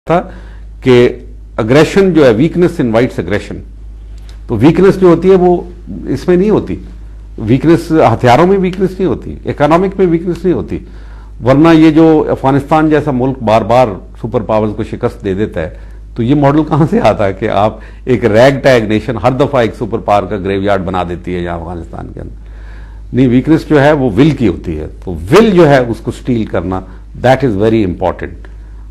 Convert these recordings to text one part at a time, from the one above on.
था कि अग्रेशन जो है, वीकनेस इनवाइट्स अग्रेशन। तो वीकनेस जो होती है वो इसमें नहीं होती, वीकनेस हथियारों में वीकनेस नहीं होती, इकोनॉमिक में वीकनेस नहीं होती। वरना ये जो अफगानिस्तान जैसा मुल्क बार बार सुपर पावर्स को शिकस्त दे देता है, तो ये मॉडल कहां से आता है कि आप एक रैग टैग नेशन हर दफा एक सुपर पावर का ग्रेवयार्ड बना देती है यहाँ अफगानिस्तान के अंदर। नहीं, वीकनेस जो है वो विल की होती है, तो विल जो है उसको स्टील करना, दैट इज वेरी इंपॉर्टेंट।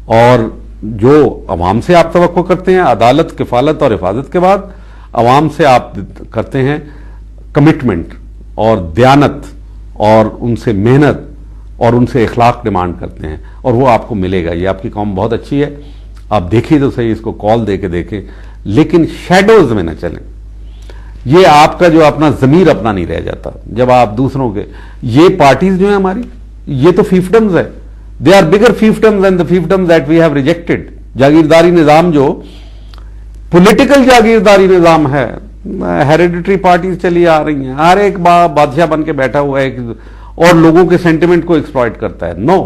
और जो अवाम से आप तवक्को करते हैं अदालत, किफालत और हिफाजत के बाद, अवाम से आप करते हैं कमिटमेंट और दयानत और उनसे मेहनत और उनसे इखलाक डिमांड करते हैं, और वो आपको मिलेगा। ये आपकी कौम बहुत अच्छी है, आप देखिए तो सही, इसको कॉल दे के देखें, लेकिन शैडोज में न चलें। ये आपका जो अपना ज़मीर अपना नहीं रह जाता जब आप दूसरों के, ये पार्टीज जो है हमारी, ये तो fiefdoms है, they are bigger fiefdoms than the fiefdoms that we have rejected। जागीरदारी निज़ाम जो पॉलिटिकल जागीरदारी निज़ाम है, हेरिडिटरी पार्टीज चली आ रही हैं, हर एक बादशाह बन के बैठा हुआ है और लोगों के सेंटिमेंट को एक्सप्लॉइट करता है। नो,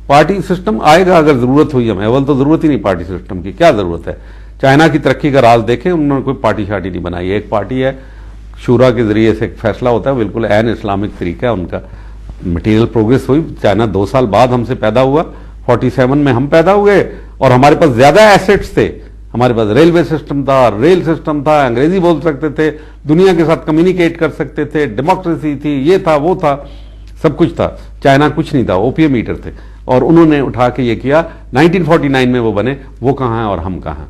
पार्टी सिस्टम आएगा अगर जरूरत हुई हमें, अव्वल तो जरूरत ही नहीं पार्टी सिस्टम की, क्या जरूरत है। चाइना की तरक्की का राज देखें, उन्होंने कोई पार्टी शार्टी नहीं बनाई है, एक पार्टी है, शूरा के जरिए से एक फैसला होता है, बिल्कुल एन इस्लामिक तरीका है उनका। मटीरियल प्रोग्रेस हुई, चाइना 2 साल बाद हमसे पैदा हुआ, 47 में हम पैदा हुए और हमारे पास ज्यादा एसेट्स थे, हमारे पास रेलवे सिस्टम था, रेल सिस्टम था, अंग्रेजी बोल सकते थे, दुनिया के साथ कम्युनिकेट कर सकते थे, डेमोक्रेसी थी, ये था वो था, सब कुछ था। चाइना कुछ नहीं था, ओपीएम ईटर थे, और उन्होंने उठा के ये किया। 1949 में वो बने, वो कहां हैं और हम कहां हैं।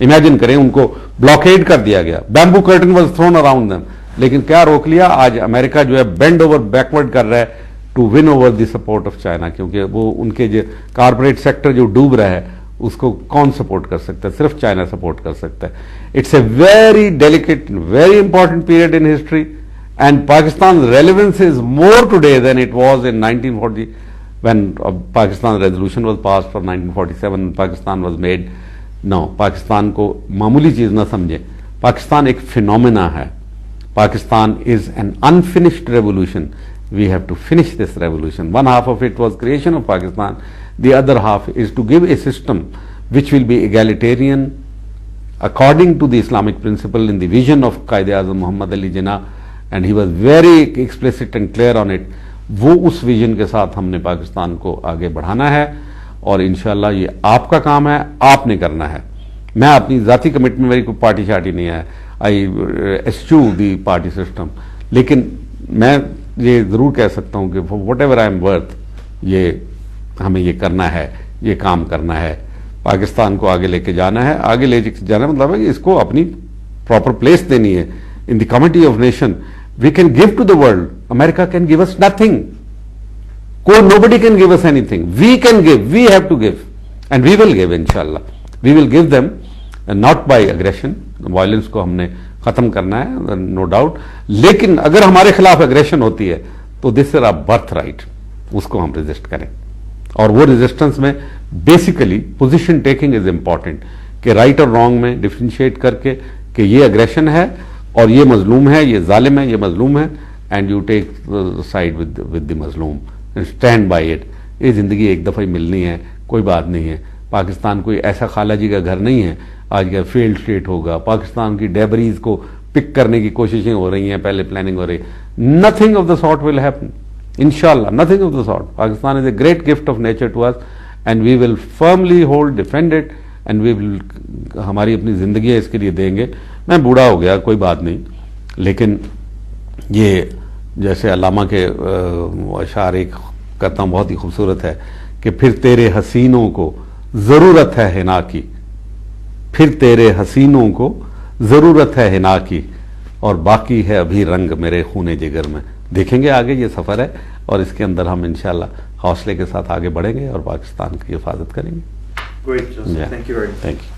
इमेजिन करें, उनको ब्लॉकेड कर दिया गया, bamboo curtain was thrown around them, लेकिन क्या रोक लिया। आज अमेरिका जो है बेंड ओवर बैकवर्ड कर रहा है to win over the support of China, क्योंकि वो उनके जो कारपोरेट सेक्टर जो डूब रहा है उसको कौन सपोर्ट कर सकता है, सिर्फ चाइना सपोर्ट कर सकता है। It's a very delicate, very important period in history, and Pakistan's relevance is more today than it was in 1940 when Pakistan resolution was passed for 1947 Pakistan was made. No, Pakistan को मामूली चीज ना समझे, पाकिस्तान एक phenomena है। Pakistan is an unfinished revolution. We have to finish this revolution. One half of it was creation of Pakistan, the other half is to give a system which will be egalitarian according to the Islamic principle in the vision of Quaid-e-Azam Muhammad Ali Jinnah, and he was very explicit and clear on it. वो उस vision के साथ हमने पाकिस्तान को आगे बढ़ाना है, और इंशाल्लाह ये आपका काम है, आपने करना है। मैं अपनी जाती कमिटमेंट, मेरी कोई पार्टी शार्टी नहीं है, आई एस्चू दी पार्टी सिस्टम, लेकिन मैं ये जरूर कह सकता हूँ कि what ever I am worth, ये हमें ये करना है, ये काम करना है, पाकिस्तान को आगे लेके जाना है। आगे ले जाना मतलब है कि इसको अपनी प्रॉपर प्लेस देनी है in the committee of nation. We can give to the world. America can give us nothing. Nobody can give us anything. We can give. We have to give, and we will give. Inshallah, we will give them, not by aggression. Violence को हमने खत्म करना है, no doubt. लेकिन अगर हमारे खिलाफ aggression होती है, तो this is our birthright. उसको हम resist करें, और वो resistance में basically position taking is important. कि right और wrong में differentiate करके कि ये aggression है और ये मजलूम है, ये जालिम है, ये मजलूम है, and you take side with the मजलूम एंड स्टैंड बाय इट। ये जिंदगी एक दफ़ा ही मिलनी है, कोई बात नहीं है। पाकिस्तान कोई ऐसा खाला जी का घर नहीं है आज का फेल्ड स्टेट होगा। पाकिस्तान की डेबरीज को पिक करने की कोशिशें हो रही हैं, पहले प्लानिंग हो रही है। Nothing of the sort will happen, इंशाल्लाह, nothing of the sort. Pakistan is a great gift of nature to us, and we will firmly hold, defend it, and we will, हमारी अपनी जिंदगी इसके लिए देंगे। मैं बूढ़ा हो गया, कोई बात नहीं, लेकिन ये जैसे अल्लामा के अशार एक कहता हूँ बहुत ही खूबसूरत है कि फिर तेरे हसीनों को ज़रूरत है हिना की, फिर तेरे हसीनों को ज़रूरत है हिना की, और बाकी है अभी रंग मेरे खूने जिगर में। देखेंगे आगे, ये सफ़र है, और इसके अंदर हम इंशाल्लाह हौसले के साथ आगे बढ़ेंगे और पाकिस्तान की हिफाजत करेंगे। Great, Joseph. Thank you very much. Thank you.